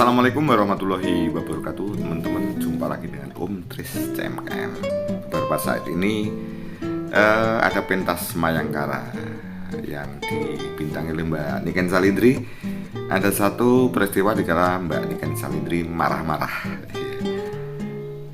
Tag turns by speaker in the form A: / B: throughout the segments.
A: Assalamualaikum warahmatullahi wabarakatuh. Teman-teman, jumpa lagi dengan Om Tris CMKM. Beberapa saat ini ada pentas Mayangkara yang dibintangi oleh Mbak Niken Salindri. Ada satu peristiwa di kala Mbak Niken Salindri marah-marah.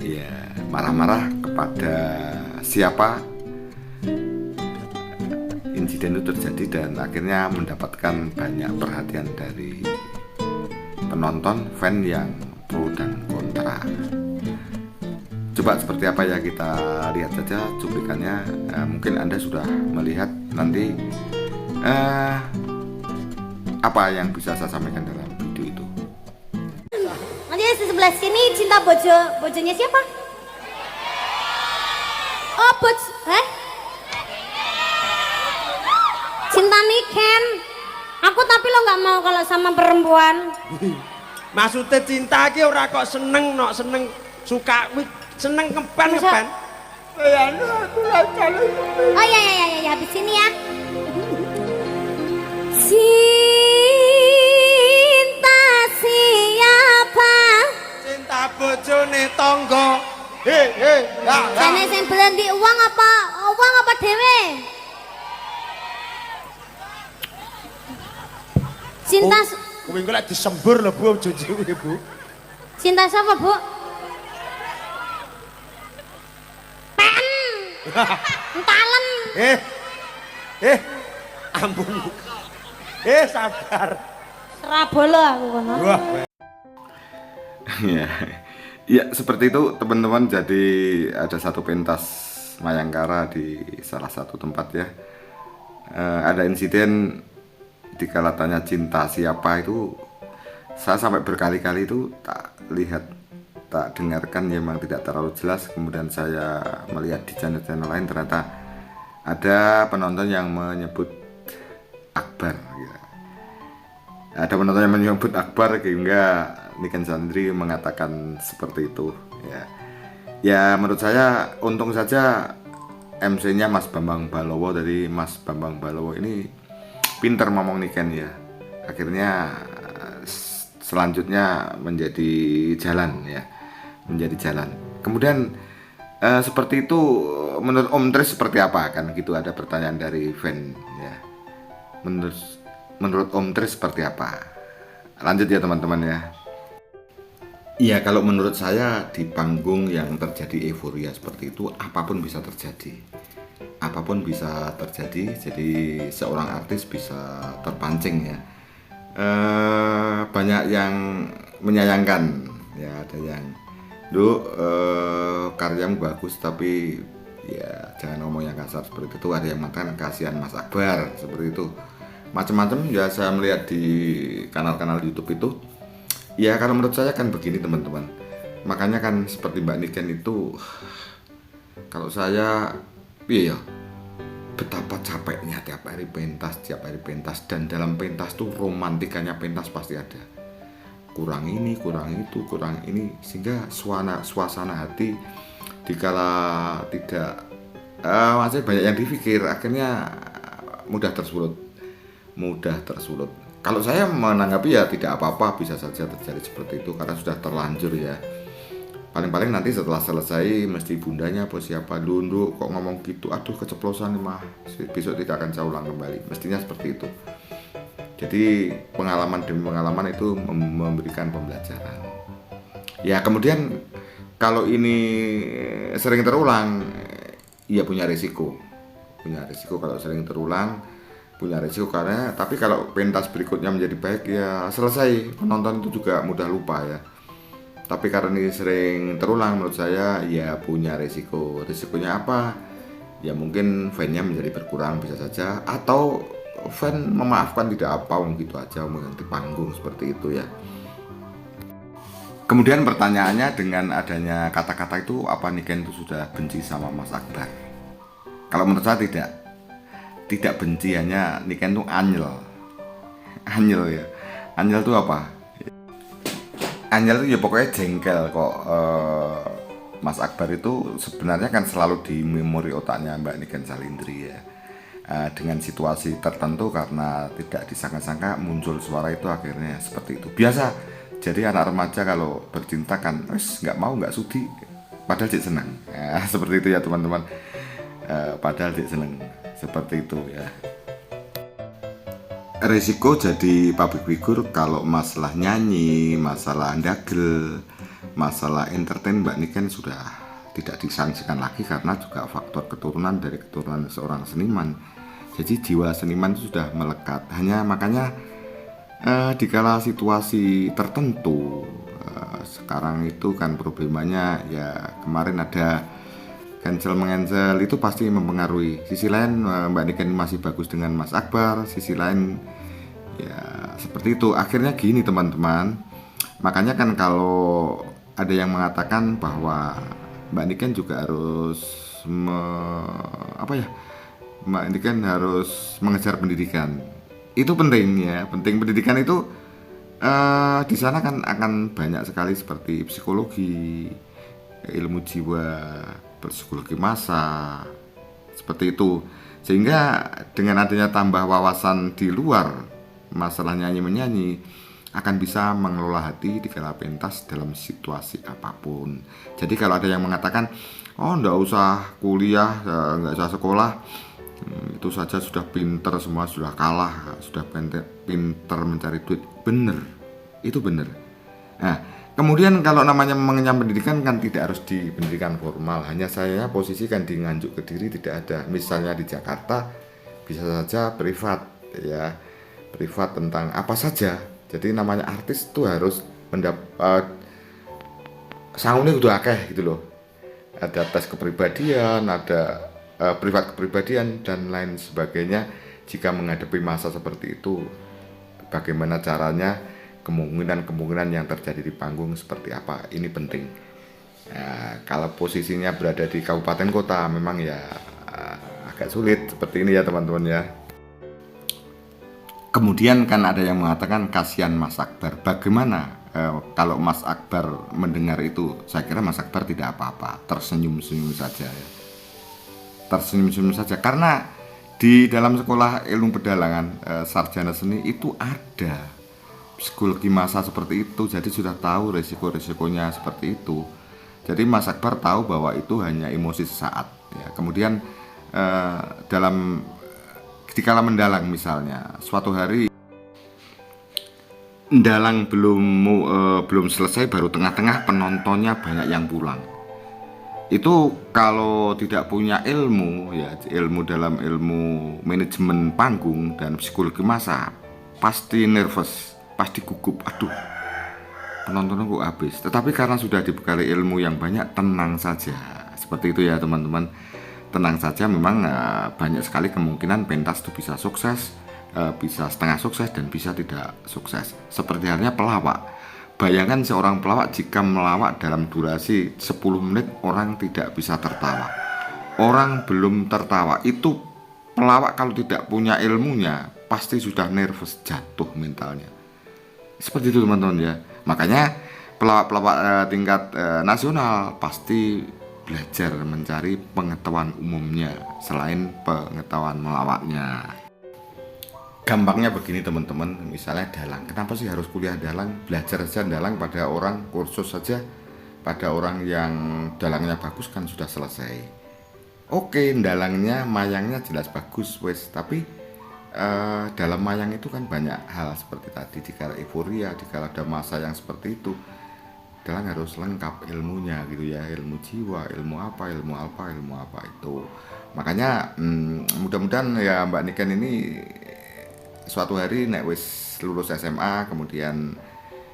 A: Ya, marah-marah kepada siapa insiden itu terjadi dan akhirnya mendapatkan banyak perhatian dari penonton, fan yang pro dan kontra. Coba seperti apa ya, kita lihat saja cuplikannya. Mungkin Anda sudah melihat nanti apa yang bisa saya sampaikan dalam video itu.
B: Nanti di sebelah sini cinta bojonya siapa? Oh, cinta Niken. Aku tapi lo nggak mau kalau sama perempuan.
C: Maksudnya cinta ki ora kok seneng, nok seneng suka seneng kepan.
B: Ya, oh ya, habis ini ya. Cinta siapa?
C: Cinta bojone tangga.
B: Jane sing belandi uang apa dewe? Cinta
C: Kuwi kok lek disembur lho Bu, aja kuwi Bu.
B: Cinta siapa, Bu? Pen. Entalen.
C: Ampun. Sabar.
B: Serabolo aku kono.
C: Wah.
A: Ya, seperti itu teman-teman. Jadi ada satu pentas Mayangkara di salah satu tempat ya. Ada insiden dikala tanya cinta siapa itu, saya sampai berkali-kali itu tak lihat, tak dengarkan, ya memang tidak terlalu jelas. Kemudian saya melihat di channel-channel lain, ternyata ada penonton yang menyebut Akbar ya. Ada penonton yang menyebut Akbar hingga Niken Salindri mengatakan seperti itu ya. Ya menurut saya untung saja MC-nya Mas Bambang Balowo. Dari Mas Bambang Balowo ini pinter ngomong Niken ya, akhirnya selanjutnya menjadi jalan ya, menjadi jalan. Kemudian seperti itu menurut Om Tris seperti apa, kan gitu, ada pertanyaan dari fan ya. Menurut Om Tris seperti apa? Lanjut ya teman-teman ya. Iya, kalau menurut saya di panggung yang terjadi euforia seperti itu, apapun bisa terjadi. Apapun bisa terjadi, jadi seorang artis bisa terpancing ya. Banyak yang menyayangkan ya, ada yang karyamu bagus tapi ya jangan ngomong yang kasar seperti itu. Ada yang mengatakan kasihan Mas Akbar seperti itu, macam-macam ya. Saya melihat di kanal-kanal YouTube itu ya, kalau menurut saya kan begini teman-teman, makanya kan seperti Mbak Niken itu, kalau saya iya, betapa capeknya tiap hari pentas, dan dalam pentas tuh romantikanya pentas pasti ada. Kurang ini, kurang itu, kurang ini, sehingga suasana hati dikala tidak masih banyak yang dipikir, akhirnya mudah tersulut. Kalau saya menanggapi ya tidak apa-apa, bisa saja terjadi seperti itu karena sudah terlanjur ya. Paling-paling nanti setelah selesai mesti bundanya apa siapa dulu kok ngomong gitu, aduh keceplosan mah, besok tidak akan saya ulang kembali, mestinya seperti itu. Jadi pengalaman demi pengalaman itu memberikan pembelajaran ya. Kemudian kalau ini sering terulang ya punya risiko kalau sering terulang, punya risiko karena, tapi kalau pentas berikutnya menjadi baik ya selesai, penonton itu juga mudah lupa ya. Tapi karena ini sering terulang, menurut saya ya punya risiko. Risikonya apa? Ya mungkin fan-nya menjadi berkurang bisa saja, atau fan memaafkan, tidak apa, gitu aja mengganti panggung seperti itu ya. Kemudian pertanyaannya, dengan adanya kata-kata itu apa Niken itu sudah benci sama Mas Akbar? Kalau menurut saya tidak benci, hanya Niken itu anyel ya. Anyel itu apa? Anyel itu ya pokoknya jengkel kok. Mas Akbar itu sebenarnya kan selalu di memori otaknya Mbak Niken Salindri ya. Dengan situasi tertentu karena tidak disangka-sangka muncul suara itu, akhirnya seperti itu. Biasa Jadi anak remaja kalau bercinta kan wes nggak mau, nggak sudi, padahal cik seneng. Seperti itu ya teman-teman. Padahal cik seneng, seperti itu ya. Resiko jadi public figure kalau masalah nyanyi, masalah ndagel, masalah entertain Mbak Niken sudah tidak disangsikan lagi karena juga faktor keturunan dari keturunan seorang seniman. Jadi jiwa seniman itu sudah melekat. Hanya makanya dikala situasi tertentu, sekarang itu kan problemanya ya kemarin ada cancel mengancel itu pasti mempengaruhi. Sisi lain Mbak Niken masih bagus dengan Mas Akbar, sisi lain ya seperti itu. Akhirnya gini teman-teman, makanya kan kalau ada yang mengatakan bahwa Mbak Niken juga harus Mbak Niken harus mengejar pendidikan. Itu penting ya, penting pendidikan itu di sana kan akan banyak sekali seperti psikologi, ilmu jiwa, psikologi massa, seperti itu. Sehingga dengan adanya tambah wawasan di luar masalah nyanyi-menyanyi akan bisa mengelola hati di kala pentas dalam situasi apapun. Jadi kalau ada yang mengatakan, oh nggak usah kuliah, nggak usah sekolah, itu saja sudah pinter semua, sudah kalah, sudah pinter mencari duit, bener, itu bener. Nah, kemudian kalau namanya mengenyam pendidikan kan tidak harus di pendidikan formal. Hanya saya posisikan di Nganjuk Kediri tidak ada. Misalnya di Jakarta bisa saja privat ya, privat tentang apa saja. Jadi namanya artis itu harus sangune udah akeh gitu loh. Ada tes kepribadian, ada privat kepribadian dan lain sebagainya. Jika menghadapi masa seperti itu, bagaimana caranya, kemungkinan yang terjadi di panggung seperti apa, ini penting. Kalau posisinya berada di kabupaten kota memang ya agak sulit seperti ini ya teman-teman ya. Kemudian kan ada yang mengatakan kasihan Mas Akbar. Bagaimana kalau Mas Akbar mendengar itu? Saya kira Mas Akbar tidak apa-apa, tersenyum-senyum saja ya. Tersenyum-senyum saja karena di dalam sekolah ilmu pedalangan sarjana seni itu ada psikologi massa seperti itu. Jadi sudah tahu resiko-resikonya seperti itu. Jadi Mas Akbar tahu bahwa itu hanya emosi sesaat ya. Kemudian dikala mendalang misalnya suatu hari mendalang belum selesai, baru tengah-tengah penontonnya banyak yang pulang. Itu kalau tidak punya ilmu ya, ilmu dalam ilmu manajemen panggung dan psikologi massa, pasti nervous, pasti gugup, aduh penontonnya kok habis. Tetapi karena sudah dibekali ilmu yang banyak, tenang saja. Seperti itu ya teman-teman, tenang saja. Memang banyak sekali kemungkinan pentas itu bisa sukses, bisa setengah sukses, dan bisa tidak sukses. Seperti halnya pelawak. Bayangkan seorang pelawak jika melawak dalam durasi 10 menit orang tidak bisa tertawa. Orang belum tertawa, itu pelawak kalau tidak punya ilmunya pasti sudah nervous, jatuh mentalnya. Seperti itu teman-teman ya. Makanya pelawak-pelawak tingkat nasional pasti belajar mencari pengetahuan umumnya selain pengetahuan melawaknya. Gampangnya begini teman-teman, misalnya dalang. Kenapa sih harus kuliah dalang? Belajar saja dalang pada orang, kursus saja pada orang yang dalangnya bagus kan sudah selesai. Oke, dalangnya, mayangnya jelas bagus wes, tapi dalam mayang itu kan banyak hal seperti tadi. Dikala euforia, dikala ada masa yang seperti itu, dalang harus lengkap ilmunya gitu ya, ilmu jiwa, ilmu apa itu. Makanya mudah-mudahan ya Mbak Niken ini suatu hari nek wis lulus SMA kemudian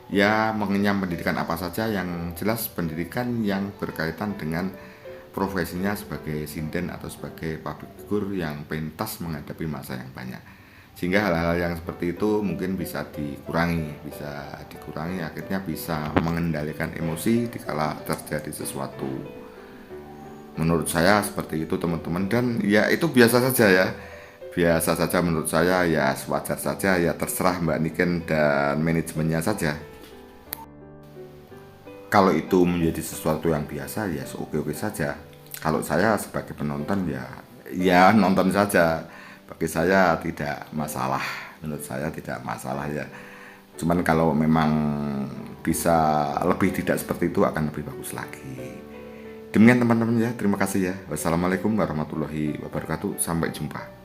A: ya mengenyam pendidikan apa saja, yang jelas pendidikan yang berkaitan dengan profesinya sebagai sinden atau sebagai public figure yang pentas menghadapi masa yang banyak. Sehingga hal-hal yang seperti itu mungkin bisa dikurangi, akhirnya bisa mengendalikan emosi dikala terjadi sesuatu. Menurut saya seperti itu teman-teman, dan ya itu biasa saja ya. Biasa saja menurut saya, ya wajar saja, ya terserah Mbak Niken dan manajemennya saja. Kalau itu menjadi sesuatu yang biasa ya oke-oke saja. Kalau saya sebagai penonton ya nonton saja. Bagi saya tidak masalah, menurut saya tidak masalah ya. Cuman kalau memang bisa lebih tidak seperti itu akan lebih bagus lagi. Demikian teman-teman ya, terima kasih ya. Wassalamualaikum warahmatullahi wabarakatuh. Sampai jumpa.